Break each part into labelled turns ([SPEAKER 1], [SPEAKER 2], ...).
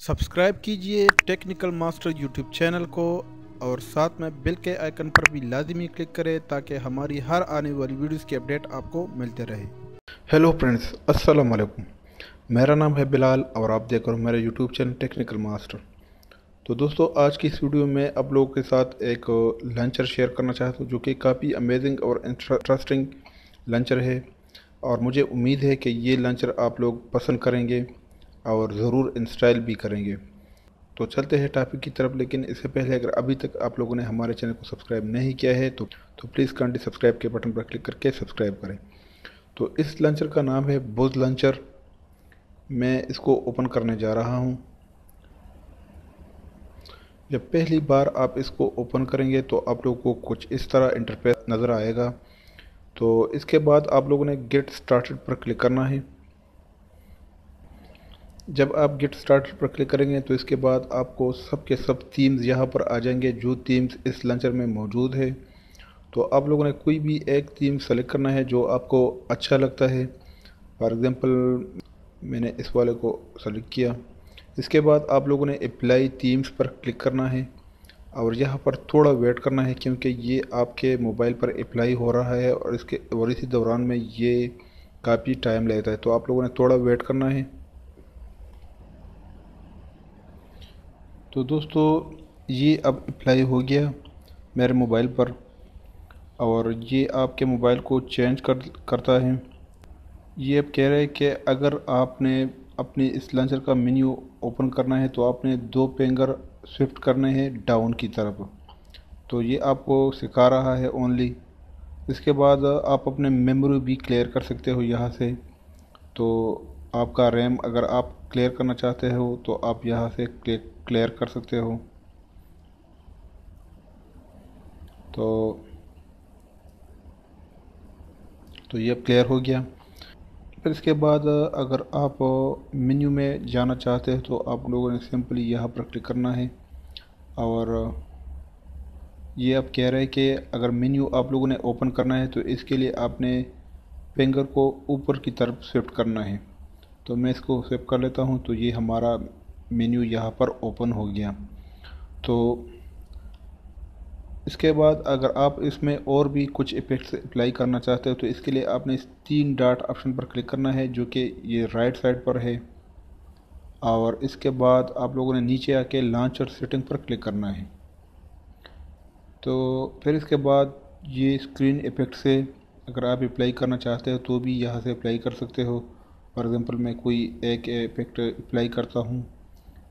[SPEAKER 1] Subscribe कीजिए technical master YouTube channel को और साथ में बेल के आइकन पर भी लाजमी क्लिक करें ताकि हमारी हर आने वाली वीडियोस की अपडेट आपको मिलते रहे। हेलो फ्रेंड्स, अस्सलाम वालेकुम। मेरा नाम है बिलाल और आप देख रहे हो मेरा यूट्यूब चैनल टेक्निकल मास्टर। तो दोस्तों, आज की इस वीडियो में आप लोगों के साथ एक लॉन्चर शेयर करना चाहता हूँ जो कि काफ़ी अमेजिंग और इंटरेस्टिंग लॉन्चर है और मुझे उम्मीद है कि ये लॉन्चर आप लोग पसंद करेंगे और ज़रूर इंस्टॉल भी करेंगे। तो चलते हैं टॉपिक की तरफ, लेकिन इससे पहले अगर अभी तक आप लोगों ने हमारे चैनल को सब्सक्राइब नहीं किया है तो प्लीज़ काइंडली सब्सक्राइब के बटन पर क्लिक करके सब्सक्राइब करें। तो इस लॉन्चर का नाम है बुज़ लॉन्चर। मैं इसको ओपन करने जा रहा हूँ। जब पहली बार आप इसको ओपन करेंगे तो आप लोगों को कुछ इस तरह इंटरफेस नज़र आएगा। तो इसके बाद आप लोगों ने गेट स्टार्टेड पर क्लिक करना है। जब आप गेट स्टार्टेड पर क्लिक करेंगे तो इसके बाद आपको सब के सब थीम्स यहाँ पर आ जाएंगे जो थीम्स इस लॉन्चर में मौजूद है। तो आप लोगों ने कोई भी एक थीम सेलेक्ट करना है जो आपको अच्छा लगता है। फॉर एग्ज़ाम्पल मैंने इस वाले को सेलेक्ट किया। इसके बाद आप लोगों ने अप्लाई थीम्स पर क्लिक करना है और यहाँ पर थोड़ा वेट करना है क्योंकि ये आपके मोबाइल पर अप्लाई हो रहा है और इसी दौरान में ये काफ़ी टाइम लेता है। तो आप लोगों ने थोड़ा वेट करना है। तो दोस्तों, ये अब अप्लाई हो गया मेरे मोबाइल पर और ये आपके मोबाइल को चेंज करता है। ये अब कह रहा है कि अगर आपने अपने इस लॉन्चर का मेन्यू ओपन करना है तो आपने 2 फिंगर शिफ्ट करने हैं डाउन की तरफ। तो ये आपको सिखा रहा है ओनली। इसके बाद आप अपने मेमोरी भी क्लियर कर सकते हो यहाँ से। तो आपका रैम अगर आप क्लियर करना चाहते हो तो आप यहाँ से क्लियर कर सकते हो। तो ये अब क्लियर हो गया। फिर इसके बाद अगर आप मेन्यू में जाना चाहते हैं तो आप लोगों ने सिंपली यहाँ पर क्लिक करना है और ये अब कह रहा है कि अगर मेन्यू आप लोगों ने ओपन करना है तो इसके लिए आपने फिंगर को ऊपर की तरफ शिफ्ट करना है। तो मैं इसको शिफ्ट कर लेता हूँ। तो ये हमारा मेन्यू यहाँ पर ओपन हो गया। तो इसके बाद अगर आप इसमें और भी कुछ इफेक्ट्स अप्लाई करना चाहते हो तो इसके लिए आपने इस 3 डॉट ऑप्शन पर क्लिक करना है जो कि ये राइट साइड पर है और इसके बाद आप लोगों ने नीचे आके लॉन्चर सेटिंग पर क्लिक करना है। तो फिर इसके बाद ये स्क्रीन इफेक्ट से अगर आप अप्लाई करना चाहते हो तो भी यहाँ से अप्लाई कर सकते हो। फॉर एग्ज़ाम्पल मैं कोई एक इफेक्ट अप्लाई करता हूँ।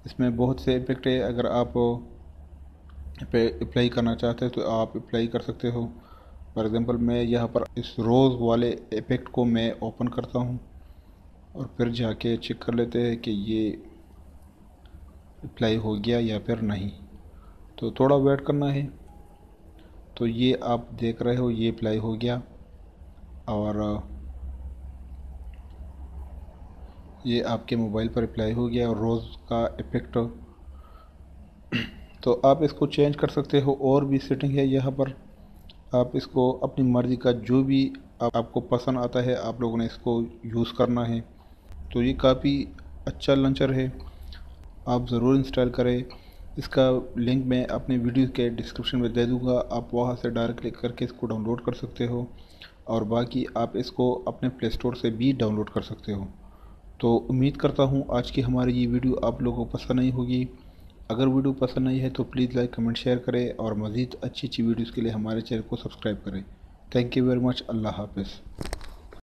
[SPEAKER 1] इसमें बहुत से इफेक्ट है, अगर आप अप्लाई करना चाहते हैं तो आप अप्लाई कर सकते हो। फॉर एग्ज़ाम्पल मैं यहाँ पर इस रोज़ वाले इफेक्ट को मैं ओपन करता हूँ और फिर जाके चेक कर लेते हैं कि ये अप्लाई हो गया या फिर नहीं। तो थोड़ा वेट करना है। तो ये आप देख रहे हो ये अप्लाई हो गया और ये आपके मोबाइल पर अप्लाई हो गया और रोज़ का इफेक्ट। तो आप इसको चेंज कर सकते हो। और भी सेटिंग है यहाँ पर, आप इसको अपनी मर्ज़ी का जो भी आपको पसंद आता है आप लोगों ने इसको यूज़ करना है। तो ये काफ़ी अच्छा लॉन्चर है, आप ज़रूर इंस्टॉल करें। इसका लिंक मैं अपने वीडियो के डिस्क्रिप्शन में दे दूँगा, आप वहाँ से डायरेक्ट क्लिक करके इसको डाउनलोड कर सकते हो और बाकी आप इसको अपने प्ले स्टोर से भी डाउनलोड कर सकते हो। तो उम्मीद करता हूँ आज की हमारी ये वीडियो आप लोगों को पसंद आई होगी। अगर वीडियो पसंद आई है तो प्लीज़ लाइक कमेंट शेयर करें और मज़ीद अच्छी वीडियोज़ के लिए हमारे चैनल को सब्सक्राइब करें। Thank you very much. अल्लाह हाफ़िज़।